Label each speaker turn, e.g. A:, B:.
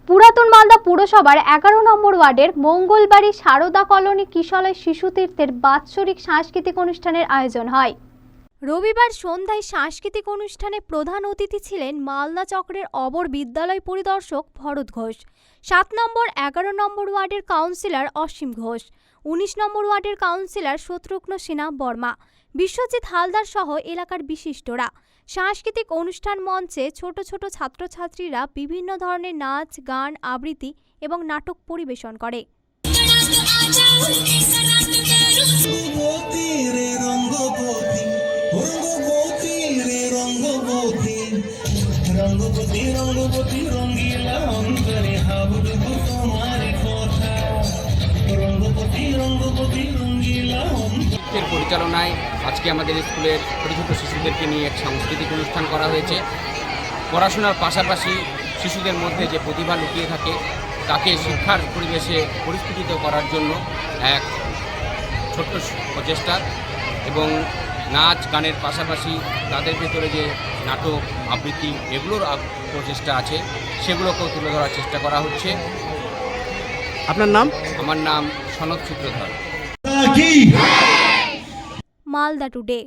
A: পুরাতন মালদা পুরসভার 11 নম্বর ওয়ার্ডের মঙ্গলবাড়ি সারদা কলোনি কিশলয় শিশুতীর্থের বাৎসরিক সাংস্কৃতিক অনুষ্ঠানের আয়োজন হয়। রবিবার সন্ধ্যায় সাংস্কৃতিক অনুষ্ঠানে প্রধান অতিথি ছিলেন মালদা চক্রের অবর বিদ্যালয় পরিদর্শক ভরত ঘোষ, 7 নম্বর 11 নম্বর ওয়ার্ডের কাউন্সিলর অসীম ঘোষ, 19 নম্বর ওয়ার্ডের কাউন্সিলর শত্রুঘ্ন সিনহা বর্মা, বিশ্বজিৎ হালদার সহ এলাকার বিশিষ্টরা। সাংস্কৃতিক অনুষ্ঠান মঞ্চে ছোট ছোট ছাত্রছাত্রীরা বিভিন্ন ধরনের নাচ, গান, আবৃত্তি এবং নাটক পরিবেশন করে।
B: পরিচালনায় আজকে আমাদের স্কুলের ছোটো ছোটো শিশুদেরকে নিয়ে এক সাংস্কৃতিক অনুষ্ঠান করা হয়েছে। পড়াশোনার পাশাপাশি শিশুদের মধ্যে যে প্রতিভা লুকিয়ে থাকে তাকে শিক্ষার পরিবেশে পরিস্ফুটিত করার জন্য এক ছোট্ট প্রচেষ্টা, এবং নাচ গানের পাশাপাশি তাদের ভেতরে যে নাটক, আবৃত্তি এগুলোর প্রচেষ্টা আছে সেগুলোকেও তুলে ধরার চেষ্টা করা হচ্ছে।
C: আপনার নাম?
B: আমার নাম সনদ সূত্রধর।
A: মালদা টুডে।